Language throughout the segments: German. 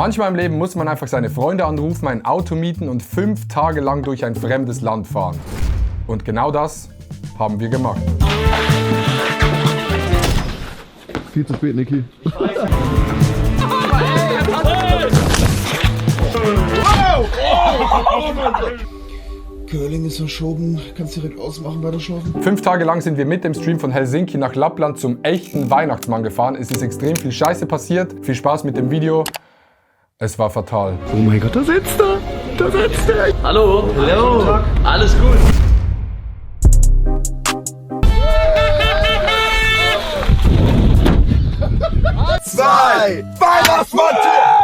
Manchmal im Leben muss man einfach seine Freunde anrufen, ein Auto mieten und 5 Tage lang durch ein fremdes Land fahren. Und genau das haben wir gemacht. Viel zu spät, Niki. Curling ist verschoben, kannst direkt ausmachen, weiterschlafen. 5 Tage lang sind wir mit dem Stream von Helsinki nach Lappland zum echten Weihnachtsmann gefahren. Es ist extrem viel Scheiße passiert. Viel Spaß mit dem Video. Es war fatal. Oh mein Gott, da sitzt er! Da sitzt er! Hallo! Hallo! Alles gut!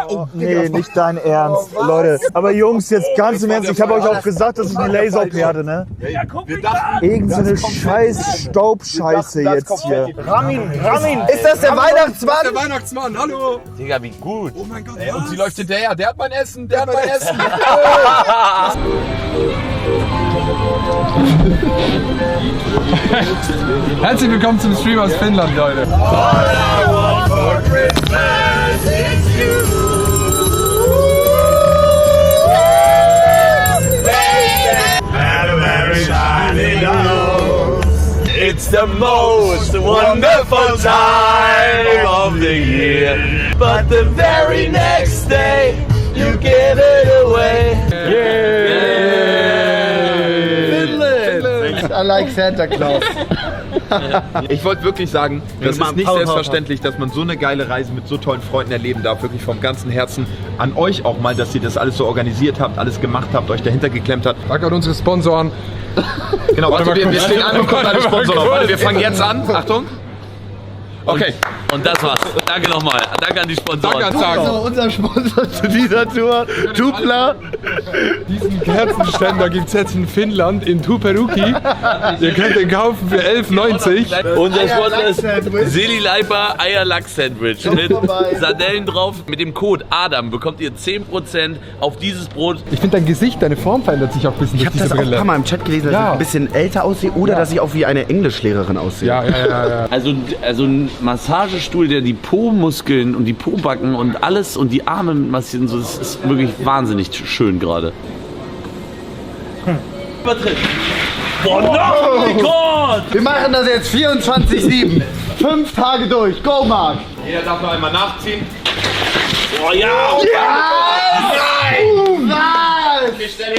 Oh, Nee, nicht dein Ernst, Leute. Aber Jungs, jetzt ganz im Ernst, ich habe euch auch gesagt, dass ich eine Laser-OP hatte, ne? Irgend so eine scheiß Staubscheiße jetzt hier. Ramin! Ist das der Weihnachtsmann? Der Weihnachtsmann, hallo! Digga, wie gut! Oh mein Gott, und sie läuft hinterher. Der hat mein Essen, der hat mein Essen. Herzlich willkommen zum Stream aus Finnland, Leute. It's the most wonderful time of the year, but the very next day you give it away. I like Santa Claus. Ich wollte wirklich sagen, das ist nicht selbstverständlich, dass man so eine geile Reise mit so tollen Freunden erleben darf. Wirklich vom ganzen Herzen an euch auch mal, dass ihr das alles so organisiert habt, alles gemacht habt, euch dahinter geklemmt habt. Danke an unsere Sponsoren. Genau, warte, wir stehen an und kommen alle Sponsoren. Warte, wir fangen jetzt an. Achtung. Okay. Und das war's. Danke nochmal. Danke an die Sponsoren. Danke an Sagen. Unser Sponsor zu dieser Tour, Tupla. Diesen Kerzenständer gibt es jetzt in Finnland, in Tuperuki. Ihr könnt den kaufen für 11,90. Unser Sponsor ist Silly Leiper Eierlachs-Sandwich mit Sardellen drauf. Mit dem Code ADAM bekommt ihr 10% auf dieses Brot. Ich finde dein Gesicht, deine Form verändert sich auch ein bisschen Ich durch habe diese das auch ein Brille. paar Mal im Chat gelesen, dass Ja. ich ein bisschen älter aussehe oder dass ich auch wie eine Englischlehrerin aussehe. Ja. Also ein Massagestuhl, der die Po-Muskeln und die Po-Backen und alles und die Arme massiert, so, das ist wirklich wahnsinnig schön gerade. Übertritt. Boah, noch ein Rekord! Wir machen das jetzt 24/7. 5 Tage durch. Go, Marc! Jeder darf noch einmal nachziehen. Boah, ja!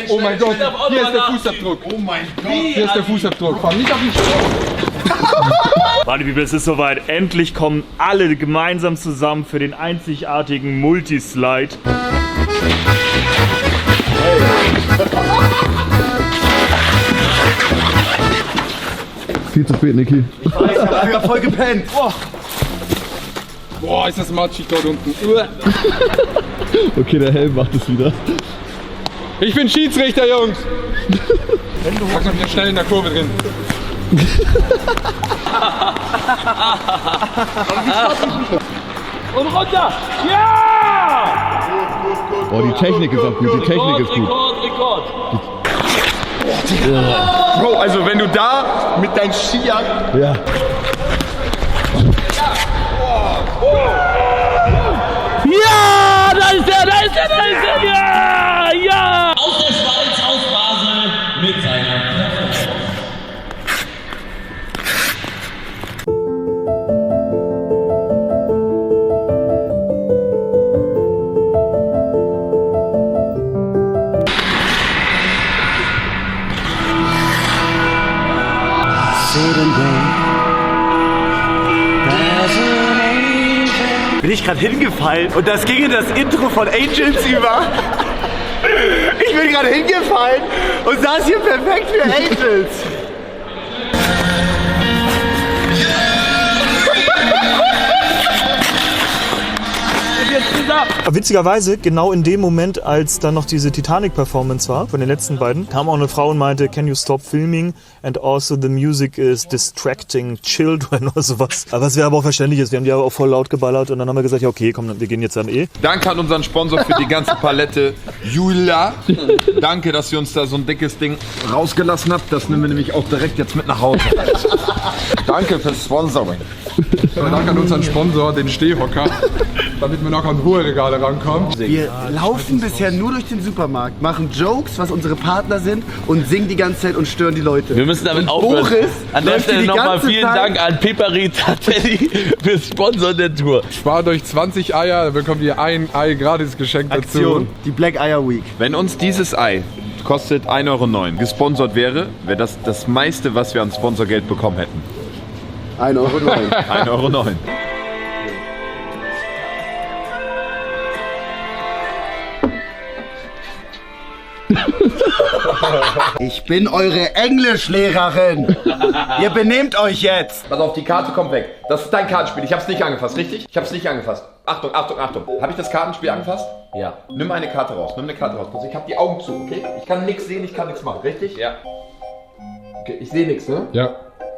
Oh mein Gott, hier ist der Fußabdruck. Oh mein Gott. Hier ist der Fußabdruck. Fahr nicht auf den Warte, es ist soweit. Endlich kommen alle gemeinsam zusammen für den einzigartigen Multislide. Viel zu spät, Niki. Ich hab voll gepennt. Boah, ist das matschig dort unten. Okay, der Helm macht es wieder. Ich bin Schiedsrichter, Jungs. Sag mal wieder schnell in der Kurve drin. Und runter! Ja! Oh, die Technik ist auch gut, die Technik ist gut. Rekord! Bro, also wenn du da mit deinen Skiern... Ja. Ja! Da ist er! Ja! Ja! Aus der Schweiz, aus Basel, mit seiner Bin ich gerade hingefallen und das ging in das Intro von Angels über. Ich bin gerade hingefallen und saß hier perfekt für Angels. Witzigerweise, genau in dem Moment, als dann noch diese Titanic-Performance war, von den letzten beiden, kam auch eine Frau und meinte, can you stop filming? And also the music is distracting children oder sowas. Aber was wäre aber auch verständlich ist, wir haben die aber auch voll laut geballert und dann haben wir gesagt, ja okay, komm, wir gehen jetzt dann eh. Danke an unseren Sponsor für die ganze Palette, Jula. Danke, dass ihr uns da so ein dickes Ding rausgelassen habt. Das nehmen wir nämlich auch direkt jetzt mit nach Hause. Danke fürs Sponsoring. Danke an unseren Sponsor, den Stehhocker. damit wir noch an hohe Regale rankommen. Wir laufen bisher nur durch den Supermarkt, machen Jokes, was unsere Partner sind und singen die ganze Zeit und stören die Leute. Wir müssen damit und aufhören. Boris an der Stelle nochmal vielen Zeit Dank an Piperita Teddy für Sponsor der Tour. Spart euch 20 Eier, dann bekommt ihr ein Ei gratis geschenkt Aktion, dazu. die Black Eier Week. Wenn uns dieses Ei kostet 1,09 € gesponsert wäre, wäre das das meiste, was wir an Sponsorgeld bekommen hätten. 1,09 €. 1,09 €. Ich bin eure Englischlehrerin. Ihr benehmt euch jetzt. Pass auf, die Karte kommt weg. Das ist dein Kartenspiel. Ich hab's nicht angefasst, richtig? Ich hab's nicht angefasst. Achtung, Achtung, Achtung. Hab ich das Kartenspiel angefasst? Ja. Nimm eine Karte raus, nimm eine Karte raus. Ich hab die Augen zu, okay? Ich kann nichts sehen, ich kann nichts machen, richtig? Ja. Okay, ich sehe nichts, ne? Ja.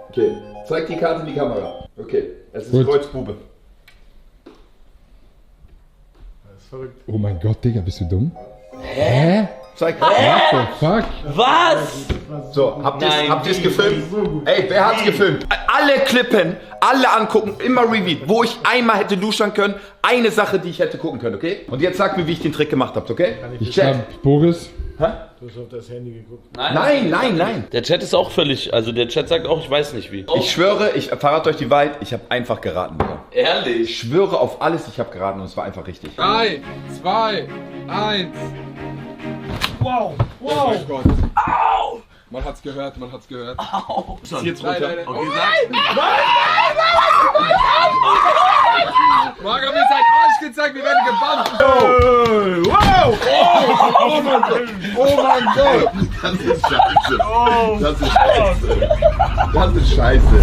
Okay. Zeig die Karte in die Kamera. Okay, es ist Gut. Kreuzbube. Oh mein Gott, Digga, bist du dumm? Hä? Zeig. What the fuck? Was? So, habt ihr Nein, es gefilmt? Ey, wer hat's gefilmt? Alle klippen, alle angucken, immer Reveal. Wo ich einmal hätte duschen können, eine Sache, die ich hätte gucken können, okay? Und jetzt sagt mir, wie ich den Trick gemacht habt, okay? Ich glaub, Boris. Hä? Du hast auf das Handy geguckt. Nein, nein, nein. Der Chat ist auch völlig, also der Chat sagt auch, ich weiß nicht wie. Ich schwöre, ich verrate euch die Wahrheit, ich habe einfach geraten. Digga. Ehrlich? Ich schwöre auf alles, ich habe geraten und es war einfach richtig. 3, 2, 1. Wow, wow. Oh mein Gott. Au! Man hat's gehört, man hat's gehört. Au! Jetzt runter. Nein, nein, Okay, Marc hat mir seinen Arsch gezeigt, wir werden gebannt. Wow! Oh mein Gott! Oh mein Gott! Das ist scheiße. Das ist scheiße. Das ist scheiße.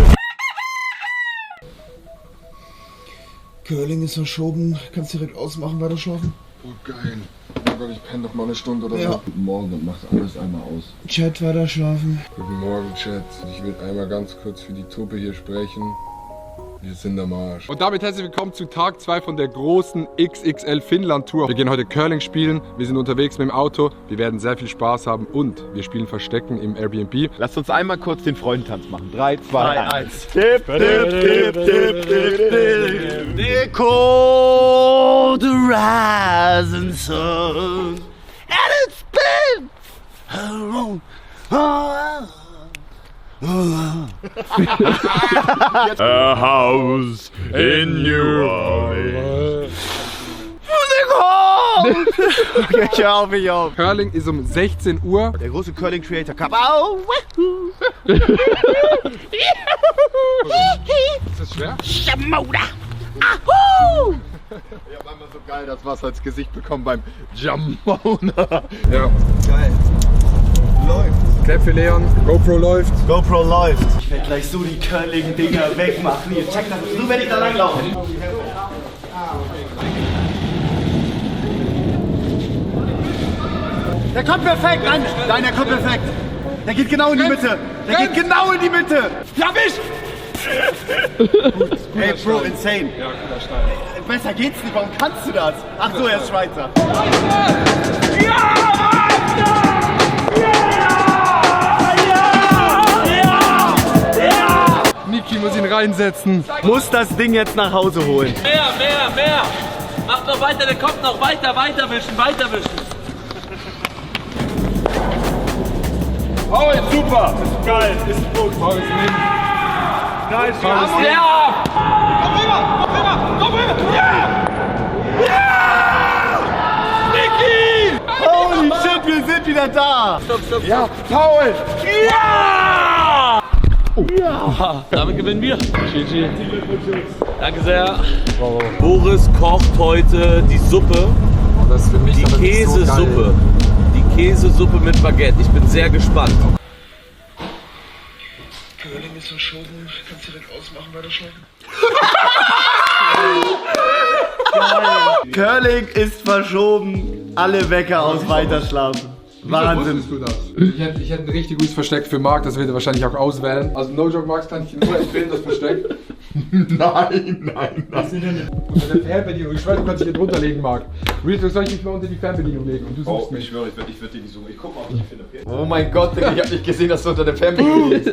Curling ist verschoben. Kannst direkt ausmachen, weiter schlafen. Oh geil. Oh Gott, ich penne noch mal eine Stunde oder so. Ja. Guten Morgen und macht alles einmal aus. Chat, weiter schlafen. Guten Morgen, Chat. Ich will einmal ganz kurz für die Truppe hier sprechen. Wir sind am Arsch. Und damit herzlich willkommen zu Tag 2 von der großen XXL Finnland Tour. Wir gehen heute Curling spielen. Wir sind unterwegs mit dem Auto. Wir werden sehr viel Spaß haben und wir spielen Verstecken im Airbnb. Lasst uns einmal kurz den Freundentanz machen. 3, 2, 1. Dip, dip, dip, dip, dip, dip. The cold rising sun, and it's been around. A house in New Orleans. Okay, ich hör auf, ich auf. Curling ist um 16 Uhr. Der große Curling Creator Cup. Au! Ist das schwer? Shamoda! Ahoo! Ich hab einmal so geil das Wasser ins Gesicht bekommen beim Jamona. Ja. Geil. Läuft. Clap für Leon. GoPro läuft. GoPro läuft. Ich werde gleich so die Curling-Dinger wegmachen. Hier, check das. Nur wenn ich da langlaufe. Der kommt perfekt. Nein, der kommt perfekt. Der geht genau in die Mitte. Der geht genau in die Mitte. Ja, mich! Hey, Bro, insane. Ja, cooler Stein. Besser geht's nicht. Warum kannst du das? Ach so, er ist Schweizer. Niki muss ihn reinsetzen. Muss das Ding jetzt nach Hause holen. Mehr! Macht noch weiter, der kommt noch weiter wischen. Oh, super! Geil, ist gut. Paul ist mit. Nice, ja! Komm rüber! Ja! Niki! Holy shit, wir sind wieder da! Stopp. Ja, Paul! Ja! Ja! Damit gewinnen wir. GG. Danke sehr. Boris kocht heute die Suppe. Oh, das ist für mich Die aber nicht so Käsesuppe. geil. Die Käsesuppe mit Baguette. Ich bin sehr gespannt. Curling ist verschoben. Kannst direkt ausmachen, weiter schlafen. Curling ist verschoben. Alle Wecker aus weiterschlafen. Wahnsinn. Wusstest du das? Ich hätte ein richtig gutes Versteck für Marc, das wird er wahrscheinlich auch auswählen. Also no joke, Marc, kann ich dir nur empfehlen, das Versteck. Nein. Unter der Fernbedienung. Ich schwöre, du kannst dich hier drunter legen, Marc. Real, soll ich dich mal unter die Fernbedienung legen und du suchst Oh, mich. ich schwöre, ich würde dich nicht suchen. Ich guck mal, ob ich dich finde, okay? Oh mein Gott, Digga, ich hab nicht gesehen, dass du unter der Fernbedienung liegst.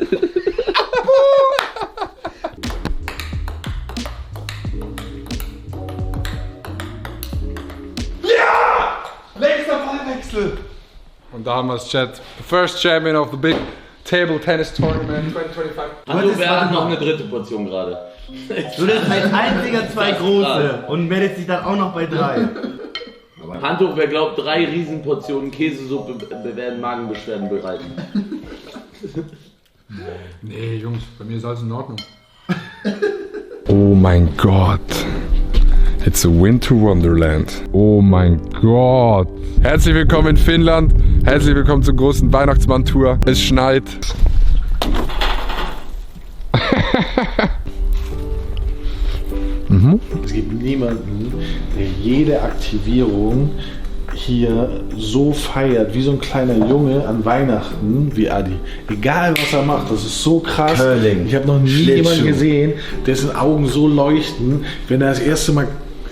Und da haben wir es, Chat. The first champion of the big table tennis tournament 2025. Hallo, wer hat noch eine dritte Portion gerade? Du lässt als einziger 2 große und meldest dich dann auch noch bei 3. Hand hoch, wer glaubt, 3 Riesenportionen Käsesuppe werden Magenbeschwerden bereiten. Nee, Jungs, bei mir ist alles in Ordnung. Oh mein Gott. It's a winter wonderland. Oh mein Gott. Herzlich willkommen in Finnland. Herzlich willkommen zur großen Weihnachtsmann-Tour. Es schneit. Es gibt niemanden, der jede Aktivierung hier so feiert, wie so ein kleiner Junge an Weihnachten wie Adi. Egal was er macht, das ist so krass. Curling. Ich habe noch nie jemanden gesehen, dessen Augen so leuchten, wenn er das erste Mal,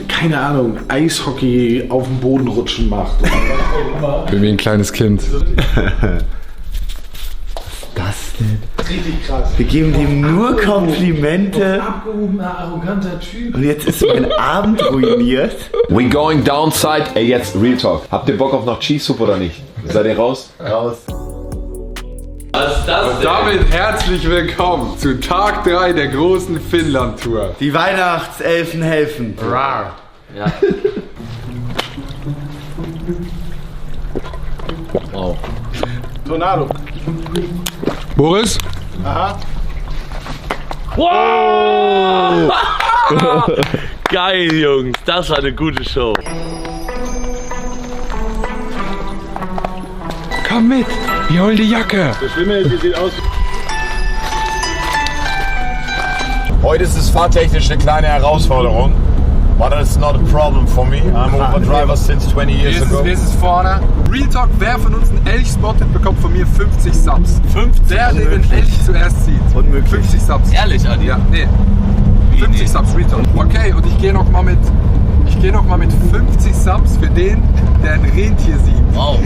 keine Ahnung, Eishockey auf dem Boden rutschen macht. Bin wie ein kleines Kind. Das denn? Richtig krass. Wir geben dem nur Komplimente. Abgehobener, arroganter Typ. Und jetzt ist mein Abend ruiniert. We going downside. Ey, jetzt Real Talk. Habt ihr Bock auf noch Cheese Soup oder nicht? Seid ihr raus? Raus. Was ist das Und damit herzlich willkommen zu Tag 3 der großen Finnland-Tour. Die Weihnachtselfen helfen. Rar. Ja. Wow. Tornado. Boris? Aha. Wow! Geil, Jungs, das war eine gute Show. Komm mit, wir holen die Jacke. Das Schlimme ist, die sieht aus. Heute ist es fahrtechnisch eine kleine Herausforderung. But it's not a problem for me. I'm an Uber driver since 20 years ago. Wer ist vorne? Real Talk, wer von uns einen Elch spottet, bekommt von mir 50 Subs. 50? Der den Elch zuerst sieht. Unmöglich. 50 Subs. Ehrlich, Adi? Ja, nee. 50 Subs, Real Talk. Okay, und ich gehe noch mal mit 50 Subs für den, der ein Rentier sieht. Wow.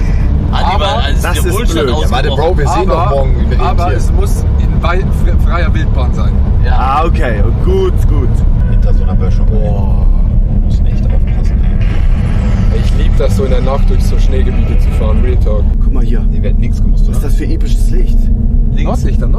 Adi, Aber als das der ist Wohlstand blöd. Ja, warte, ausgebrochen. Bro, wir sehen doch morgen über Aber es muss in freier Wildbahn sein. Ah, okay. Gut. hinter so einer Böschung. Boah, muss echt aufpassen, ey. Ich liebe das so in der Nacht durch so Schneegebiete zu fahren, Real Talk. Guck mal hier. Hier wird nichts gemusst, Was ist oder? das für episches Licht? Nordlichter.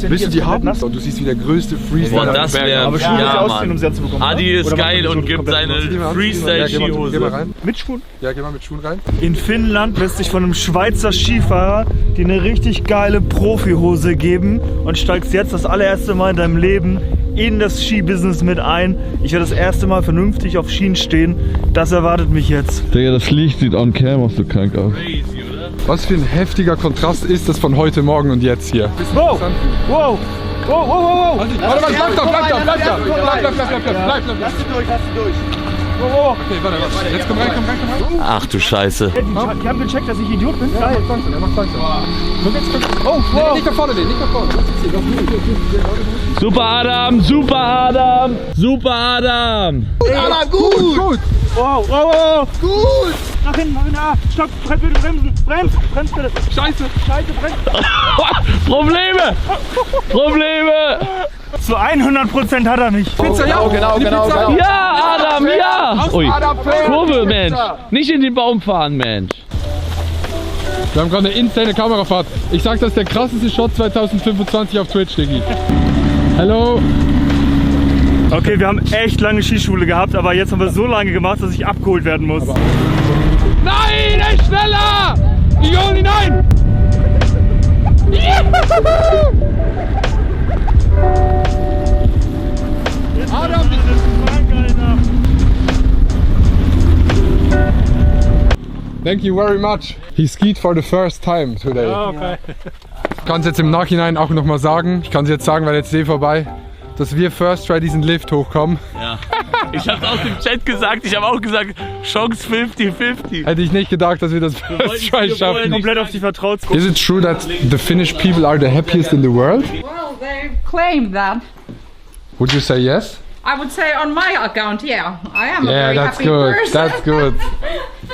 Willst du die haben? Und du siehst wie der größte Freestyle. Boah, das wäre Aber Schuhe muss ja, ausziehen, um Mann. sie anzubekommen. Adi ist Oder machen geil wir so und gibt komplett seine raus? Geh mal Freestyle-Skihose. rein. Mit Schuhen? Ja, geh mal mit Schuhen rein. In Finnland lässt sich von einem Schweizer Skifahrer dir eine richtig geile Profihose geben und steigst jetzt das allererste Mal in deinem Leben in das Skibusiness mit ein. Ich werde das erste Mal vernünftig auf Schienen stehen. Das erwartet mich jetzt. Digga, das Licht sieht on cam auch so krank aus. Crazy, oder? Was für ein heftiger Kontrast ist das von heute Morgen und jetzt hier. Wow! Wow! Wow! Warte, bleib da! Bleib. Lass du durch. Wow! Okay, warte. Jetzt komm rein. Ach du Scheiße. Die haben gecheckt, dass ich Idiot bin. Geil. Er macht langsam. Komm jetzt. Oh, wow! Nicht nach vorne. Super Adam! Gut. Wow! Gut! Nach hinten, stopp! Bremsen bitte! Scheiße, bremsen! Probleme! Zu 100% hat er mich! Pizza, ja. Genau. Ja, Adam, ja! Ui, Adam, Kurve, Mensch! Nicht in den Baum fahren, Mensch! Wir haben gerade eine insane Kamerafahrt. Ich sag, das ist der krasseste Shot 2025 auf Twitch, Diggi. Hello. Okay, wir haben echt lange Skischule gehabt, aber jetzt haben wir so lange gemacht, dass ich abgeholt werden muss. Nein, er ist schneller! Joni, nein! Adam, thank you very much. He skied for the first time today. Okay. Ich kann es jetzt im Nachhinein auch noch mal sagen. Ich kann es jetzt sagen, weil jetzt vorbei, dass wir First Try diesen Lift hochkommen. Ja. Ich hab's aus dem Chat gesagt, ich habe auch gesagt, Chance 50-50. Hätte ich nicht gedacht, dass wir das First Try schaffen. Komplett auf die vertraut. Is it true that the Finnish people are the happiest in the world? Well, they claim that. Would you say yes? I would say on my account, yeah. I am a Yeah, very that's happy good. person. That's good.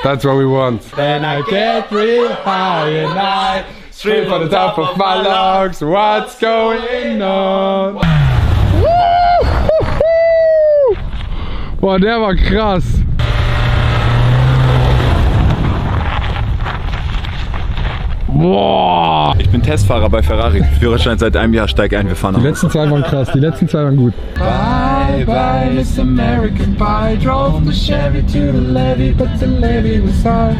That's what we want. Then I get real high and I straight for the top of my lungs. What's going on? Boah, der war krass. Boah. Ich bin Testfahrer bei Ferrari. Führerschein seit einem Jahr, steig ein, wir fahren. Die letzten zwei waren krass, die letzten zwei waren gut. Bye bye, Miss American Pie. Drove the Chevy to the levee, but the levee was high.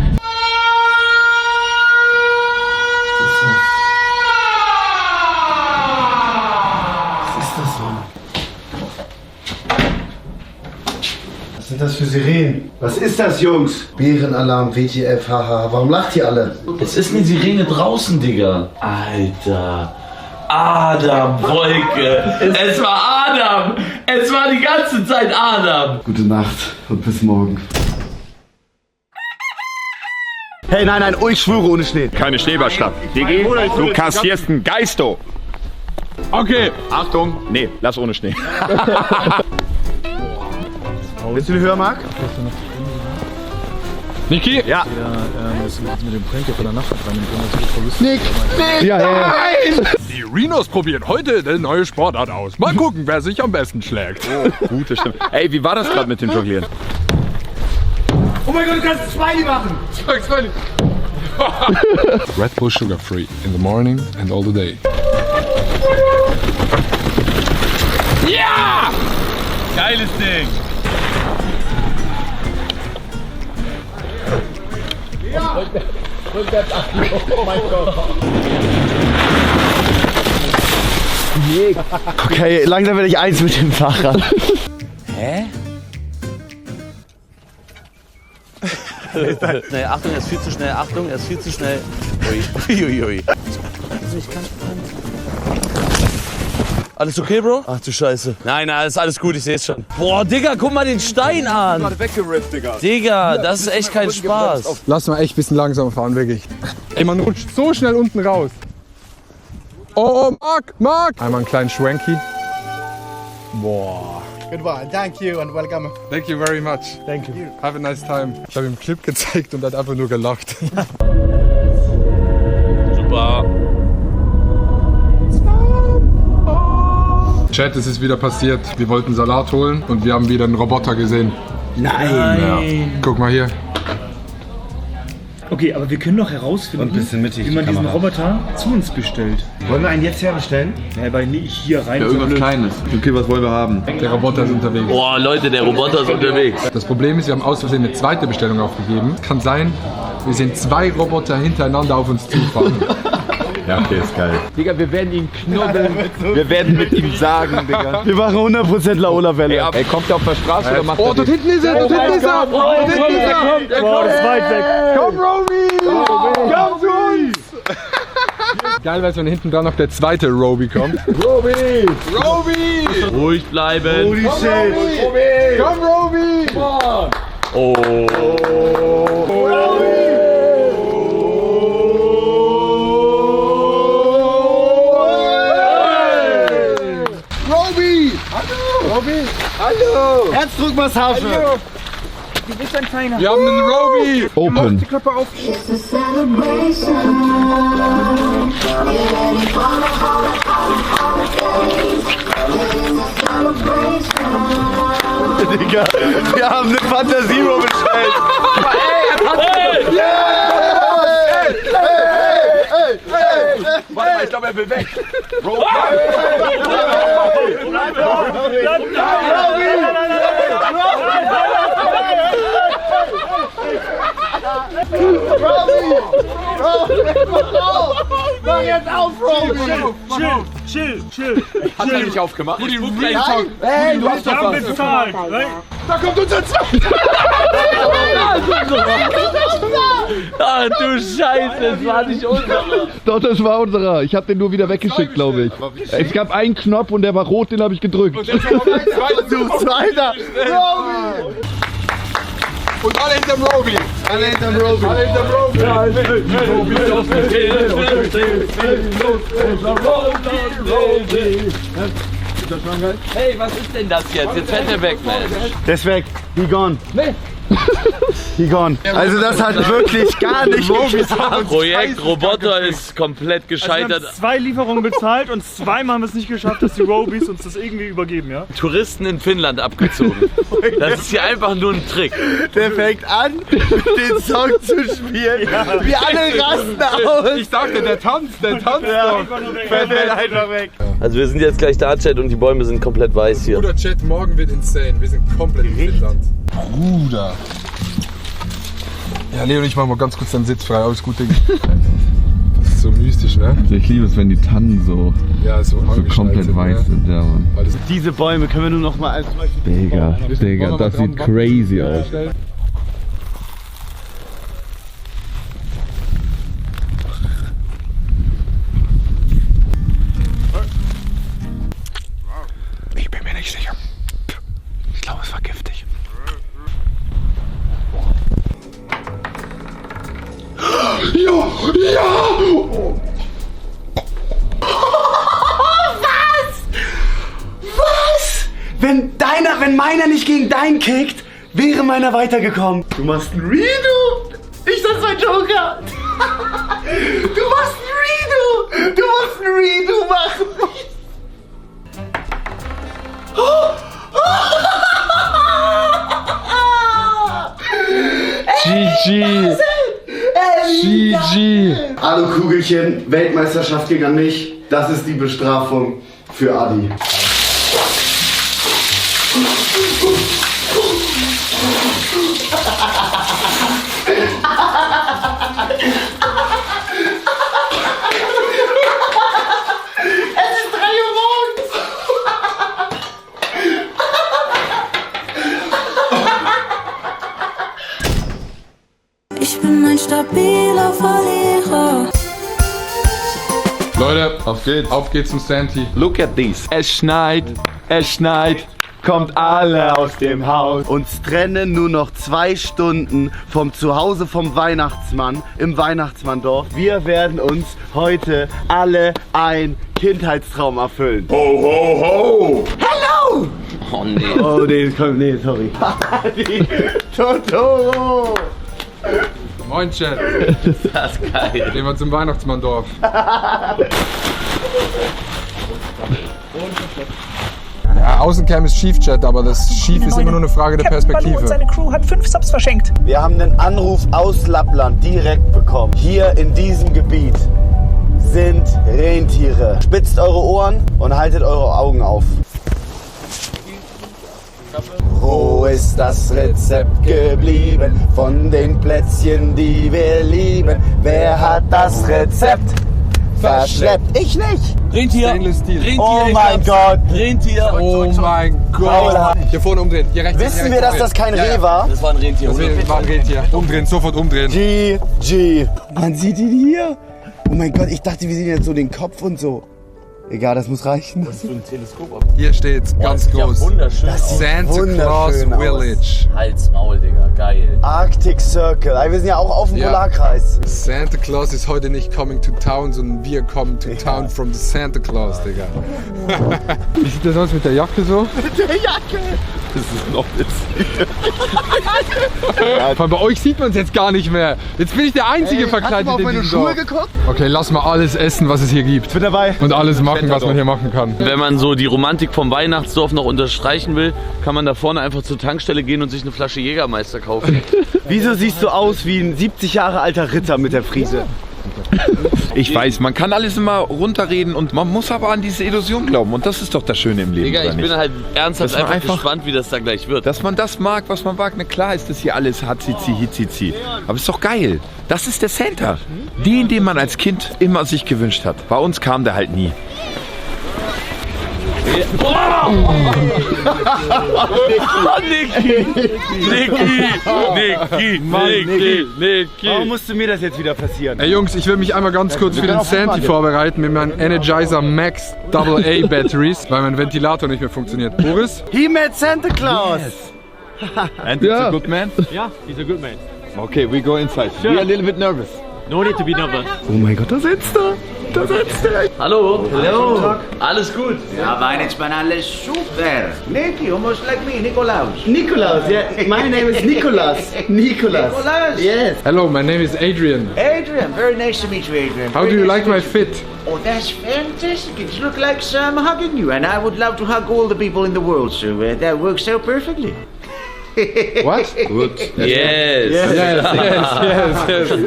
Was sind das für Sirenen? Was ist das, Jungs? Bärenalarm, WTF, haha. Warum lacht ihr alle? Es ist eine Sirene draußen, Digga. Alter. Adam, Wolke. Es war Adam. Es war die ganze Zeit Adam. Gute Nacht und bis morgen. Hey, nein, nein, oh, ich schwöre ohne Schnee. Keine Schneeballstadt. Digi, du kassierst einen Geisto. Okay. Achtung. Nee, lass ohne Schnee. Willst du den hören, Marc? Niki? Ja. Mit dem Prank von der Nacht rein. Nick! Ja. Nein! Die Rhinos probieren heute eine neue Sportart aus. Mal gucken, wer sich am besten schlägt. Oh, gute Stimme. Ey, wie war das gerade mit dem Jonglieren? Oh mein Gott, du kannst Smiley machen! Smiley. Red Bull sugar free in the morning and all the day. Ja! Geiles Ding. Oh mein Gott. Okay, langsam werde ich eins mit dem Fahrrad. Hä? Schnell, Achtung, er ist viel zu schnell. Achtung, er ist viel zu schnell. Ui. Alles okay, Bro? Ach du Scheiße. Nein, ist alles gut, ich sehe es schon. Boah, Digga, guck mal den Stein an. Gerade weggerippt, Digga. Digga, das ist echt kein Spaß. Lass mal echt ein bisschen langsamer fahren, wirklich. Ey, man rutscht so schnell unten raus. Oh, Marc! Einmal einen kleinen Schwenky. Boah. Goodbye, thank you and welcome. Thank you very much. Thank you. Have a nice time. Ich habe ihm einen Clip gezeigt und er hat einfach nur gelacht. Super. Chat, es ist wieder passiert. Wir wollten Salat holen und wir haben wieder einen Roboter gesehen. Nein. Ja. Guck mal hier. Okay, aber wir können doch herausfinden, wie man diesen Roboter zu uns bestellt. Wollen wir einen jetzt herbestellen? Ja, weil nicht hier rein. Ja, irgendwas Kleines. Okay, was wollen wir haben? Der Roboter ist unterwegs. Boah, Leute, der Roboter ist unterwegs. Das Problem ist, wir haben aus Versehen eine zweite Bestellung aufgegeben. Kann sein, wir sehen zwei Roboter hintereinander auf uns zufahren. Ja, okay, ist geil. Digga, wir werden ihn knubbeln. Wir werden mit ihm sagen, Digga. Wir machen 100% Laola-Welle. Ey, kommt der auf der Straße oder macht Oh, dort hinten ist er! Dort hinten ist er! Dort hinten ist er! Boah, das ist weit weg. Komm, Roby! Komm zu uns! Geil, weil wenn hinten dran noch der zweite Roby kommt. Roby! Ruhig bleiben. Holy shit! Komm, Roby! Oh. Hallo! Herzdruckmassage! Hallo. Du bist ein kleiner. Wir haben einen Roby! Open. Mach die Klappe auf! Digga, wir haben eine Fantasie-Roll bestellt! Warte mal, ich glaube, er will weg. Mach jetzt auf, Roby! Chill. Hat er nicht aufgemacht? Hey, du hast doch bezahlt. Da kommt unser Zweiter! Ah, du Scheiße, das war nicht unser. Doch, das war unserer. Ich habe den nur wieder weggeschickt, glaube ich. Es gab einen Knopf und der war rot, den habe ich gedrückt. Du Zweiter! Roby! Und alle hinterm Roby! Alle hinterm Roby! Alle hinterm Roby! Hey, was ist denn das jetzt? Jetzt fährt er weg, Mensch. Der ist weg. Be gone. Nee! Egon. Also das hat wirklich gar nicht geklappt. Projekt Roboter ist komplett gescheitert. Also wir haben 2 Lieferungen bezahlt und 2-mal haben wir es nicht geschafft, dass die Robies uns das irgendwie übergeben, ja? Touristen in Finnland abgezogen. Das ist hier einfach nur ein Trick. Der fängt an, den Song zu spielen. Ja. Wir alle rasten aus. Ich dachte, der tanzt doch. Fällt einfach weg. Also wir sind jetzt gleich da, Chat, und die Bäume sind komplett weiß hier. Bruder, Chat, morgen wird insane. Wir sind komplett in Finnland. Bruder. Ja, Leo, ich mach mal ganz kurz deinen Sitz frei. Alles gut, Digga. Das ist so mystisch, ne? Ich liebe es, wenn die Tannen so komplett weiß sind. Ja, Mann. Diese Bäume können wir nur noch mal als Beispiel. Digga, das sieht crazy aus. Ich bin mir nicht sicher. Ich glaube, es war giftig. Ja! Was? Wenn meiner nicht gegen deinen kickt, wäre meiner weitergekommen. Du machst ein Redo. Ich sag mein Joker. Du machst ein Redo. Du musst ein Redo machen. GG! GG! Hallo Kugelchen, Weltmeisterschaft ging an mich. Das ist die Bestrafung für Adi. Ich bin ein stabiler Verlierer. Leute, auf geht's zum Santi. Look at this. Es schneit, kommt alle aus dem Haus. Uns trennen nur noch 2 Stunden vom Zuhause vom Weihnachtsmann im Weihnachtsmanndorf. Wir werden uns heute alle ein Kindheitstraum erfüllen. Ho, ho, ho! Hello! Oh nee. Oh nee, sorry. Totoro! Moin, Chat. Das ist geil. Gehen wir zum Weihnachtsmanndorf. Ja, Außencam ist schief, Chat, aber das Schief ist immer nur eine Frage der Perspektive. Und seine Crew hat 5 Subs verschenkt. Wir haben einen Anruf aus Lappland direkt bekommen. Hier in diesem Gebiet sind Rentiere. Spitzt eure Ohren und haltet eure Augen auf. Wo ist das Rezept geblieben von den Plätzchen, die wir lieben? Wer hat das Rezept verschleppt? Ich nicht! Rentier! Rentier! Oh mein Gott! Rentier! Oh mein Gott! Hier vorne umdrehen, hier rechts. Wissen wir, dass das kein Reh war? Das war ein Rentier. Das war ein Rentier. Umdrehen, sofort umdrehen. GG! Man sieht ihn hier! Oh mein Gott, ich dachte, wir sehen jetzt so den Kopf und so. Egal, das muss reichen. Das ist so ein Teleskop. Hier steht's ganz groß. Ja, wunderschön. Santa Claus Village. Halt's Maul, Digga. Geil. Arctic Circle. Wir sind ja auch auf dem Polarkreis. Santa Claus ist heute nicht coming to town, sondern wir kommen to town from the Santa Claus, Digga. Wie sieht das aus mit der Jacke so? Mit der Jacke! Das ist noch witzig. Bei euch sieht man es jetzt gar nicht mehr. Jetzt bin ich der einzige verkleidet in diesem Schuhe Dorf. geguckt? Okay, lass mal alles essen, was es hier gibt. Bin dabei. Und alles machen, was man hier machen kann. Wenn man so die Romantik vom Weihnachtsdorf noch unterstreichen will, kann man da vorne einfach zur Tankstelle gehen und sich eine Flasche Jägermeister kaufen. Wieso siehst du aus wie ein 70 Jahre alter Ritter mit der Frise? Ich weiß, man kann alles immer runterreden und man muss aber an diese Illusion glauben. Und das ist doch das Schöne im Leben. Digga, ich bin halt ernsthaft Dass man einfach gespannt, wie das da gleich wird. Dass man das mag, was man mag. Na klar ist das hier alles Hatzizi, Hitzizi. Aber ist doch geil. Das ist der Santa. Den man als Kind immer sich gewünscht hat. Bei uns kam der halt nie. Niki. Warum musste mir das jetzt wieder passieren? Ey Jungs, ich will mich einmal ganz kurz für den Santi vorbereiten mit meinen Energizer Max AA Batteries, weil mein Ventilator nicht mehr funktioniert. Boris? He met Santa Claus! And it's a good man? Yeah, he's a good man. Okay, we go inside. We are a little bit nervous. No need to be nervous. Oh mein Gott, da sitzt er! Da sitzt er. Hallo. Hallo. Alles gut? Ja, Weihnachtsmann, alles super. Nicky, almost like me, Nikolaus. Nikolaus, yeah. My name is Nicholas. Nicholas. Nicholas. Yes. Hello, my name is Adrian. Adrian, very nice to meet you, Adrian. How do you like my fit? Oh, that's fantastic. It looks like I'm hugging you, and I would love to hug all the people in the world, so that works out perfectly. What? Gut. Yes. Yes.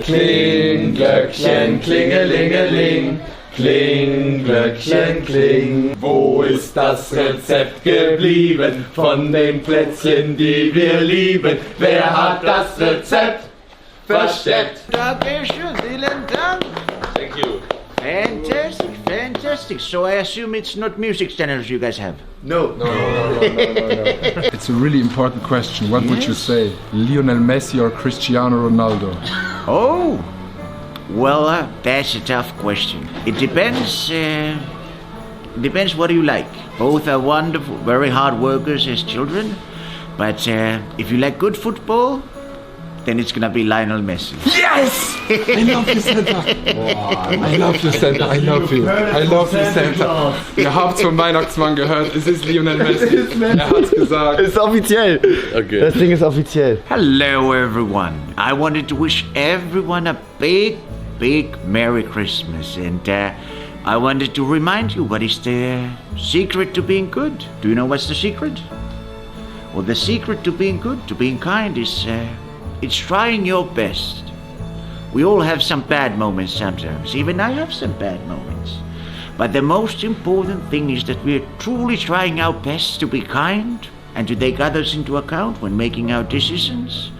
Kling, Glöckchen, klingelingeling. Kling, Glöckchen, kling. Wo ist das Rezept geblieben von den Plätzchen, die wir lieben? Wer hat das Rezept versteckt? Dankeschön, vielen Dank. Thank you. Fantastic, fantastic. So I assume it's not music channels you guys have? No. It's a really important question. What would you say? Lionel Messi or Cristiano Ronaldo? Oh, well, that's a tough question. It depends. Depends what you like. Both are wonderful, very hard workers as children. But if you like good football, then it's gonna be Lionel Messi. Yes! I love you, Santa. I love you, Santa. I love you. I love you, Santa. Ihr habt's vom Weihnachtsmann gehört. Es ist Lionel Messi. Er hat's gesagt. Ist offiziell. Okay. Das Ding ist offiziell. Hello, everyone. I wanted to wish everyone a big Merry Christmas, and I wanted to remind you what is the secret to being good. Do you know what's the secret? Well, the secret to being good, to being kind, is it's trying your best. We all have some bad moments sometimes. Even I have some bad moments. But the most important thing is that we're truly trying our best to be kind and to take others into account when making our decisions.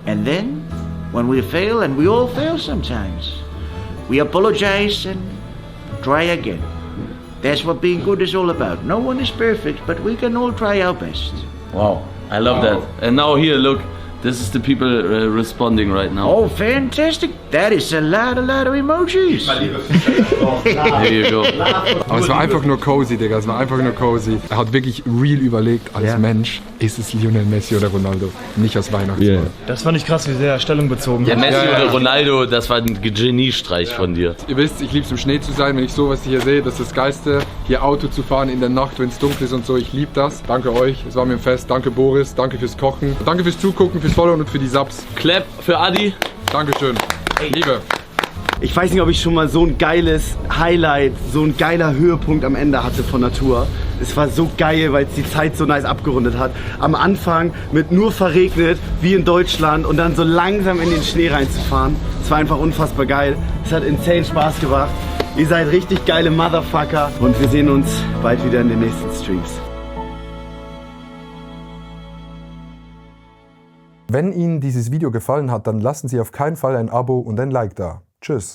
And then, when we fail, and we all fail sometimes, we apologize and try again. That's what being good is all about. No one is perfect, but we can all try our best. Wow, I love that. And now here, look. This is the people responding right now. Oh, fantastic. That is a lot of emojis. Here you go. Aber es war einfach nur cozy, Digga. Es war einfach nur cozy. Er hat wirklich real überlegt, als Mensch, ist es Lionel Messi oder Ronaldo? Nicht aus Weihnachtsmann. Yeah. Das fand ich krass, wie sehr er Stellung bezogen Ja, hat. Messi oder Ronaldo, das war ein Geniestreich von dir. Ihr wisst, ich lieb's im Schnee zu sein. Wenn ich sowas hier sehe, das ist das Geilste. Hier Auto zu fahren in der Nacht, wenn es dunkel ist und so. Ich liebe das. Danke euch. Es war mir ein Fest. Danke Boris. Danke fürs Kochen. Danke fürs Zugucken, fürs Followen und für die Subs. Clap für Adi. Dankeschön. Liebe. Ich weiß nicht, ob ich schon mal so ein geiles Highlight, so ein geiler Höhepunkt am Ende hatte von Natur. Es war so geil, weil es die Zeit so nice abgerundet hat. Am Anfang mit nur verregnet, wie in Deutschland, und dann so langsam in den Schnee reinzufahren. Es war einfach unfassbar geil. Es hat insane Spaß gemacht. Ihr seid richtig geile Motherfucker und wir sehen uns bald wieder in den nächsten Streams. Wenn Ihnen dieses Video gefallen hat, dann lassen Sie auf keinen Fall ein Abo und ein Like da. Tschüss.